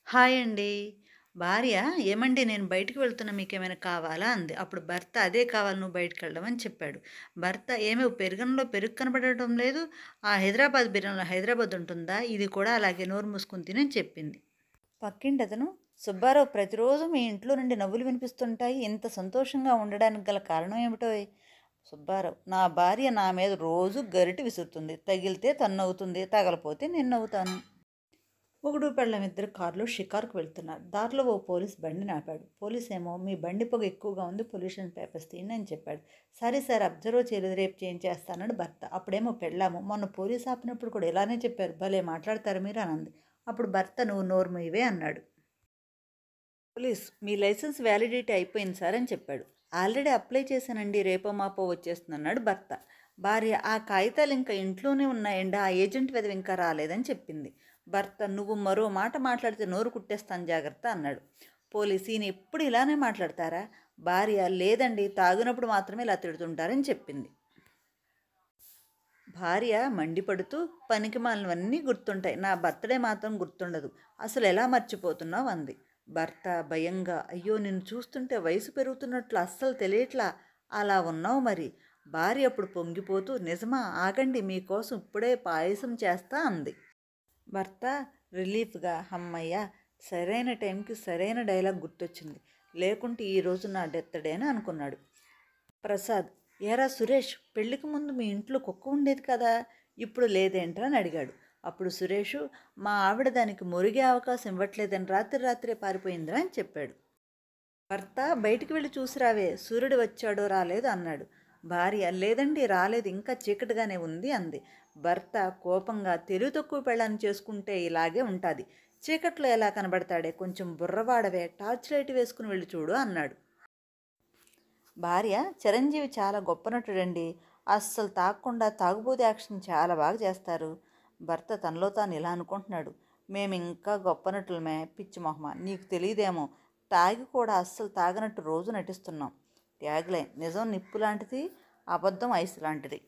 Hi అండి. భార్య "ఏమండి నేను బయటికి వెళ్తున్నా మీకేమైనా కావాలా?" అంది. అప్పుడు భర్త "అదే కావాలి నువ్వు బయటికెళ్ళడం" అని చెప్పాడు. భర్త "ఏమి పెరుగన్నంలో పెరుగు కనపడటం లేదు. ఆ హైదరాబాద్ బిర్యానీలో హైదరాబాద్ ఉంటుందా? ఇది కూడా అలాగే నోరు మూసుకొని తిను" అని చెప్పింది. పక్కింటతను "సుబ్బారావు ప్రతిరోజు మీ ఇంట్లో నుండి నవ్వులు వినిపిస్తుంటాయి. ఇంత సంతోషంగా ఉండడానికి గల కారణం ఏమిటోయ్?" సుబ్బారావు "నా భార్య నా మీద రోజూ గరిటె విసురుతుంది. తగిలితే తన్నవుతుంది. తగలపోతే నేనవుతాను." మొగుడు పెళ్ళాం ఇద్దరు కారులో షికారుకు వెళ్తున్నారు. దారిలో ఓ పోలీస్ బండిని ఆపాడు. పోలీసేమో "మీ బండి పొగ ఎక్కువగా ఉంది. పొల్యూషన్ పేపర్స్ తీయండి" అని చెప్పాడు. "సరే సార్ అబ్జర్వ్ చేయలేదు. రేపు చేయించేస్తానన్నాడు" భర్త. అప్పుడేమో పెళ్ళాము "మొన్న పోలీస్ ఆపినప్పుడు కూడా ఇలానే చెప్పారు. భలే మాట్లాడతారు మీరు" అని అంది. అప్పుడు భర్త "నువ్వు నోరు మూయవే" అన్నాడు. పోలీస్ "మీ లైసెన్స్ వ్యాలిడిటీ అయిపోయింది సార్" అని చెప్పాడు. "ఆల్రెడీ అప్లై చేశానండి. రేపో మాపో వచ్చేస్తుందన్నాడు భర్త. భార్య "ఆ కాగితాలు ఇంకా ఇంట్లోనే ఉన్నాయండి. ఆ ఏజెంట్ వెధవ ఇంకా రాలేదని చెప్పింది." భర్త "నువ్వు మరో మాట మాట్లాడితే నోరు కుట్టేస్తాను జాగ్రత్త" అన్నాడు. పోలీస్ "ఈయన ఎప్పుడు ఇలానే మాట్లాడతారా?" భార్య "లేదండి, తాగినప్పుడు మాత్రమే ఇలా తిడుతుంటారని చెప్పింది." భార్య మండిపడుతూ "పనికిమాలినవన్నీ గుర్తుంటాయి. నా బర్త్‌డే మాత్రం గుర్తుండదు. అసలు ఎలా మర్చిపోతున్నావు?" అంది. భర్త భయంగా "అయ్యో నిన్ను చూస్తుంటే వయసు పెరుగుతున్నట్లు అస్సలు తెలియట్లా. అలా ఉన్నావు మరి." భార్య అప్పుడు పొంగిపోతూ "నిజమా? ఆగండి మీకోసం ఇప్పుడే పాయసం చేస్తా" అంది. భర్త రిలీఫ్గా "హమ్మయ్య! సరైన టైంకి సరైన డైలాగ్ గుర్తొచ్చింది. లేకుంటే ఈరోజు నా డెత్ డే అని" అనుకున్నాడు. ప్రసాద్ "ఏరా సురేష్, పెళ్ళికి ముందు మీ ఇంట్లో కుక్క ఉండేది కదా, ఇప్పుడు లేదేంట్రా" అని అడిగాడు. అప్పుడు సురేషు "మా ఆవిడ దానికి మురిగే అవకాశం ఇవ్వట్లేదని రాత్రి రాత్రే పారిపోయిందిరా" అని చెప్పాడు. భర్త "బయటికి వెళ్ళి చూసిరావే, సూర్యుడు వచ్చాడో రాలేదో" అన్నాడు. భార్య "లేదండి రాలేదు, ఇంకా చీకటిగానే ఉంది" అంది. భర్త కోపంగా "తెలివి తక్కువ పెళ్ళాన్ని చేసుకుంటే ఇలాగే ఉంటుంది. చీకట్లో ఎలా కనబడతాడే, కొంచెం బుర్రవాడవే, టార్చ్ లైట్ వేసుకుని వెళ్ళి చూడు" అన్నాడు. భార్య "చిరంజీవి చాలా గొప్ప నటుడండి. అస్సలు తాగకుండా తాగుబోతు యాక్షన్ చాలా బాగా చేస్తారు." భర్త తనలో తాను ఇలా అనుకుంటున్నాడు. "మేమింకా గొప్ప నటులమే పిచ్చి మొహమా, నీకు తెలియదేమో, తాగి కూడా అస్సలు తాగనట్టు రోజు నటిస్తున్నాం." ట్యాగ్లైన్ "నిజం నిప్పు లాంటిది, అబద్ధం ఐస్ లాంటిది."